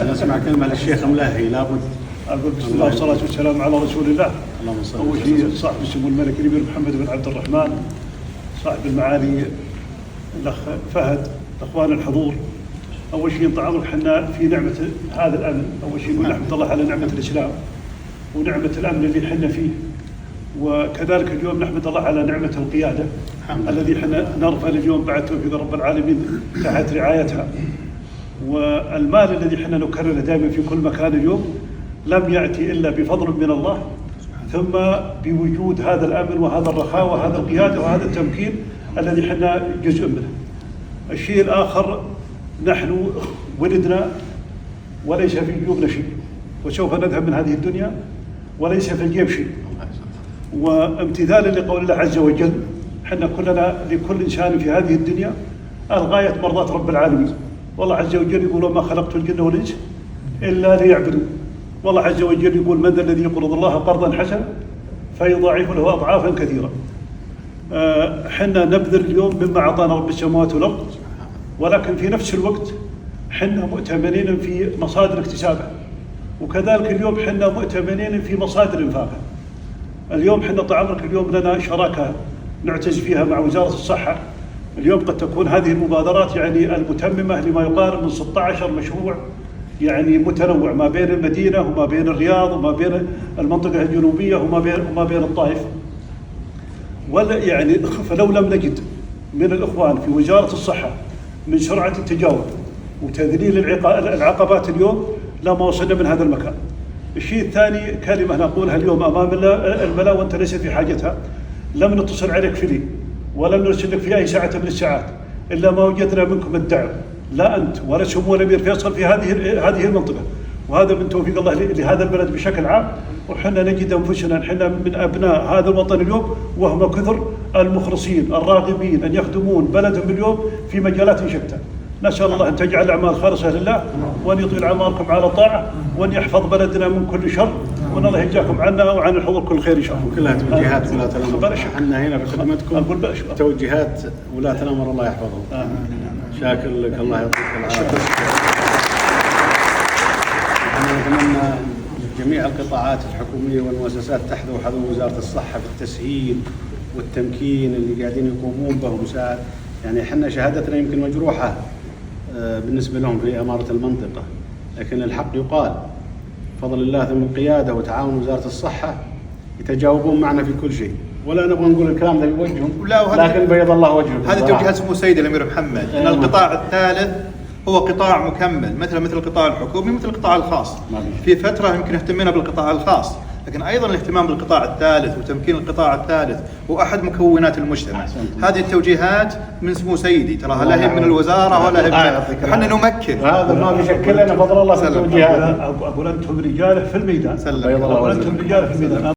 نسمع كلمة للشيخ ملاهي لابد. أقول بسم الله والصلاة والسلام على رسول الله. اللهم صل أول شيء صاحب السمو الملك الأمير محمد بن عبد الرحمن، صاحب المعالي الأخ فهد، أخوان الحضور. أول شيء طال حنا في نعمة هذا الأمن، أول شيء نقول نحمد الله على نعمة الإسلام ونعمة الأمن اللي حنا فيه، وكذلك اليوم نحمد الله على نعمة القيادة الذي حنا نرفع اليوم بعد توفيق رب العالمين تحت رعايتها. والمال الذي حنا نكرره دائما في كل مكان اليوم لم يأتي إلا بفضل من الله، ثم بوجود هذا الأمن وهذا الرخاء وهذا القيادة وهذا التمكين الذي حنا جزء منه. الشيء الآخر، نحن ولدنا وليس في جيوبنا شيء، وسوف نذهب من هذه الدنيا وليس في الجيب شيء. وامتثالا لقول الله عز وجل، حنا كلنا لكل إنسان في هذه الدنيا الغاية مرضاة رب العالمين. والله عز وجل يقول: وما خلقت الجن والإنس إلا ليعبدون. والله عز وجل يقول: من ذا الذي يقرض الله قرضا حسنا فيضاعف له أضعافا كثيرة. حنا نبذل اليوم مما أعطانا رب السماوات والأرض، ولكن في نفس الوقت حنا مؤتمنين في مصادر اكتسابه، وكذلك اليوم حنا مؤتمنين في مصادر انفاقه. اليوم حنا طال اليوم لنا شراكه نعتز فيها مع وزاره الصحه. اليوم قد تكون هذه المبادرات يعني المتممه لما يقارب من 16 مشروع يعني متنوع ما بين المدينه وما بين الرياض وما بين المنطقه الجنوبيه وما بين الطائف. ولا يعني فلو لم نجد من الاخوان في وزاره الصحه من سرعه التجاوب وتذليل العقبات اليوم لما وصلنا من هذا المكان. الشيء الثاني، كلمه نقولها اليوم امام الملا وانت ليس في حاجتها: لم نتصل عليك في لي ولم نرسل لك في اي ساعه من الساعات الا ما وجدنا منكم الدعم، لا انت ولا سمو الامير فيصل في هذه المنطقه، وهذا من توفيق الله لهذا البلد بشكل عام. وحنا نجد انفسنا حنا من ابناء هذا الوطن اليوم، وهم كثر المخلصين الراغبين ان يخدمون بلدهم اليوم في مجالات شتى. نسال الله ان تجعل الاعمال خالصه لله، وان يطيل اعماركم على طاعه، وان يحفظ بلدنا من كل شر، وان الله يجزاكم عنا وعن الحضور كل خير ان شاء الله. كلها توجيهات ولاة الامر. احنا هنا بخدمتكم. توجيهات ولاة الامر، الله يحفظهم. شاكر لك، الله يعطيك العافيه. احنا نتمنى جميع القطاعات الحكوميه والمؤسسات تحذو حذو وزاره الصحه في التسهيل والتمكين اللي قاعدين يقومون به ومساعد. يعني احنا شهادتنا يمكن مجروحه بالنسبه لهم في اماره المنطقه، لكن الحق يقال بفضل الله ثم القياده وتعاون وزاره الصحه يتجاوبون معنا في كل شيء. ولا نبغى نقول الكلام ذا بوجههم، لكن بيض الله وجههم. هذه توجيهات سمو سيدي الامير محمد ان القطاع الثالث هو قطاع مكمل مثل القطاع الحكومي مثل القطاع الخاص. في فتره يمكن اهتمينا بالقطاع الخاص، لكن ايضا الاهتمام بالقطاع الثالث وتمكين القطاع الثالث هو احد مكونات المجتمع. هذه التوجيهات من سمو سيدي، تراها لا هي من الوزاره ولا هي احنا نمكن. هذا ما بيشكل لنا فضل الله في التوجيهات. اقول انتم رجاله في الميدان. أنتم رجاله في الميدان.